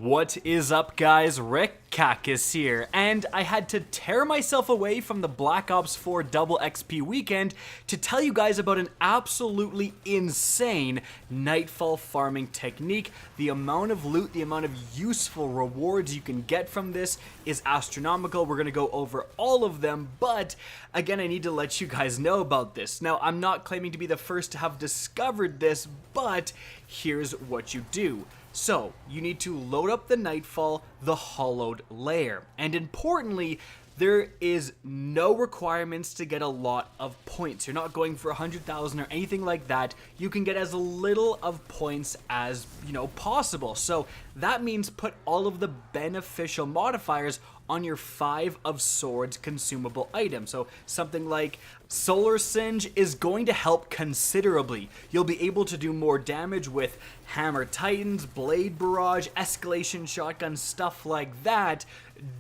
What is up, guys? Rick Kakis here, and I had to tear myself away from the Black Ops 4 double XP weekend to tell you guys about an absolutely insane Nightfall farming technique. The amount of loot, the amount of useful rewards you can get from this is astronomical. We're going to go over all of them, but again, I need to let you guys know about this. Now, I'm not claiming to be the first to have discovered this, but here's what you do. So, you need to load up the Nightfall, the Hollowed Lair, and importantly, there is no requirements to get a lot of points. You're not going for 100,000 or anything like that. You can get as little of points as, possible. So that means put all of the beneficial modifiers on your 5 of Swords consumable item. So something like Solar Singe is going to help considerably. You'll be able to do more damage with Hammer Titans, Blade Barrage, Escalation Shotgun, stuff like that.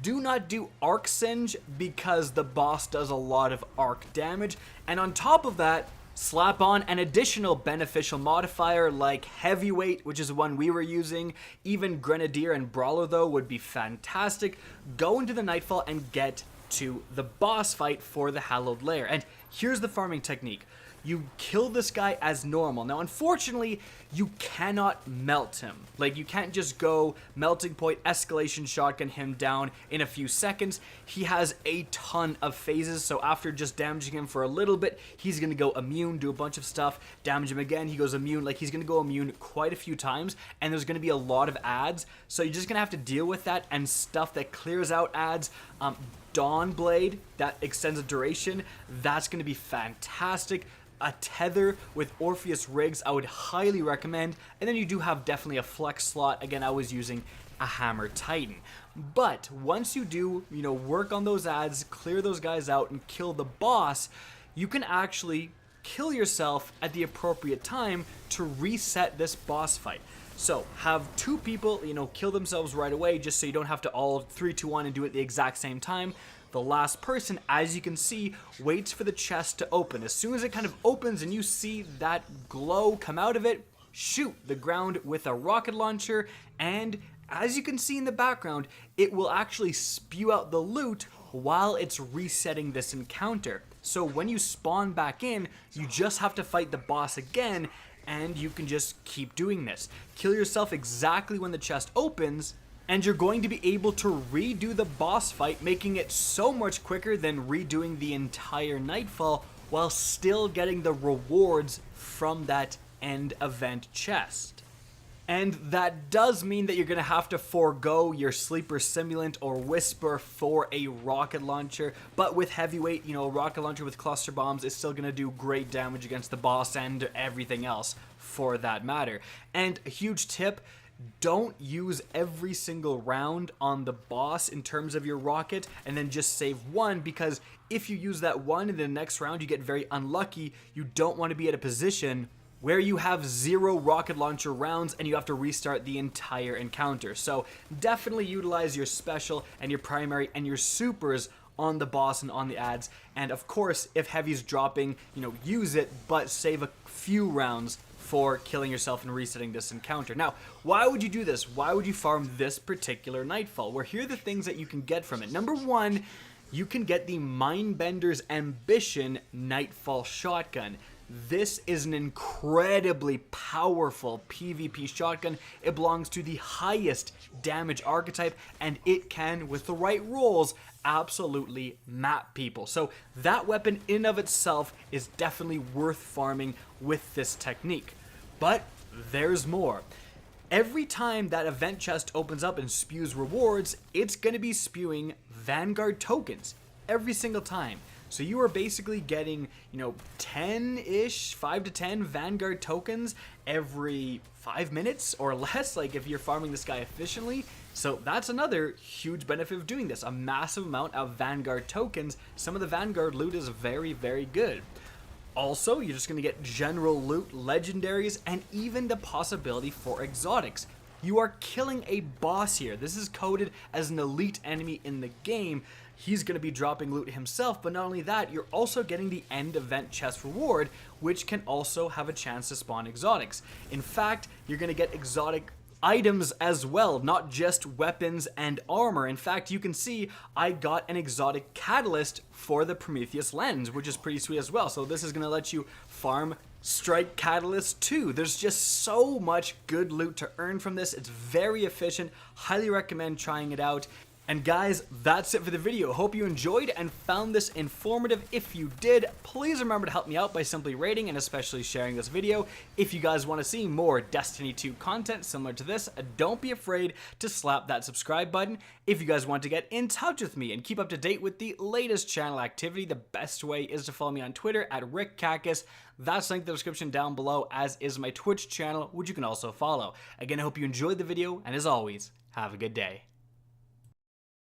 Do not do Arc Singe because the boss does a lot of arc damage. And on top of that, slap on an additional beneficial modifier like Heavyweight, which is one we were using. Even Grenadier and Brawler, though, would be fantastic. Go into the Nightfall and get to the boss fight for the Hallowed Lair. And here's the farming technique. You kill this guy as normal. Now, unfortunately, you cannot melt him. Like, you can't just go melting point, escalation shotgun him down in a few seconds. He has a ton of phases, so after just damaging him for a little bit, he's going to go immune, do a bunch of stuff, damage him again, he goes immune. Like, he's going to go immune quite a few times, and there's going to be a lot of ads, so you're just going to have to deal with that and stuff that clears out ads. Dawn Blade, that extends the duration, that's going to be fantastic. A tether with Orpheus rigs I would highly recommend, and then you do have definitely a flex slot. Again, I was using a Hammer Titan. But once you do, work on those ads, clear those guys out, and kill the boss, you can actually kill yourself at the appropriate time to reset this boss fight. So have 2 people, kill themselves right away, just so you don't have to all 3, 2, 1 and do it at the exact same time. The last person, as you can see, waits for the chest to open. As soon as it kind of opens and you see that glow come out of it, shoot the ground with a rocket launcher, and as you can see in the background, it will actually spew out the loot while it's resetting this encounter. So when you spawn back in, you just have to fight the boss again, and you can just keep doing this. Kill yourself exactly when the chest opens, and you're going to be able to redo the boss fight, making it so much quicker than redoing the entire Nightfall while still getting the rewards from that end event chest. And that does mean that you're going to have to forego your Sleeper Simulant or Whisper for a rocket launcher, but with Heavyweight, a rocket launcher with cluster bombs is still going to do great damage against the boss and everything else for that matter. And a huge tip, don't use every single round on the boss in terms of your rocket and then just save one, because if you use that one in the next round you get very unlucky. You don't want to be at a position where you have 0 rocket launcher rounds and you have to restart the entire encounter. So definitely utilize your special and your primary and your supers on the boss and on the ads. And of course, if heavy's dropping, use it, but save a few rounds for killing yourself and resetting this encounter. Now, why would you do this? Why would you farm this particular Nightfall? Well, here are the things that you can get from it. Number 1, you can get the Mindbender's Ambition Nightfall Shotgun. This is an incredibly powerful PvP shotgun. It belongs to the highest damage archetype, and it can, with the right rolls, absolutely map people. So that weapon in and of itself is definitely worth farming with this technique. But there's more. Every time that event chest opens up and spews rewards, it's going to be spewing Vanguard Tokens every single time. So you are basically getting, 10-ish, 5 to 10 Vanguard tokens every 5 minutes or less, like if you're farming this guy efficiently. So that's another huge benefit of doing this, a massive amount of Vanguard tokens. Some of the Vanguard loot is very, very good. Also, you're just going to get general loot, legendaries, and even the possibility for exotics. You are killing a boss here. This is coded as an elite enemy in the game. He's going to be dropping loot himself, but not only that, you're also getting the end event chest reward, which can also have a chance to spawn exotics. In fact, you're going to get exotic items as well, not just weapons and armor. In fact, you can see I got an exotic catalyst for the Prometheus lens, which is pretty sweet as well. So this is going to let you farm strike catalyst too. There's just so much good loot to earn from this. It's very efficient. Highly recommend trying it out. And guys, that's it for the video. Hope you enjoyed and found this informative. If you did, please remember to help me out by simply rating and especially sharing this video. If you guys want to see more Destiny 2 content similar to this, don't be afraid to slap that subscribe button. If you guys want to get in touch with me and keep up to date with the latest channel activity, the best way is to follow me on Twitter at RickCacus. That's linked in the description down below, as is my Twitch channel, which you can also follow. Again, I hope you enjoyed the video, and as always, have a good day.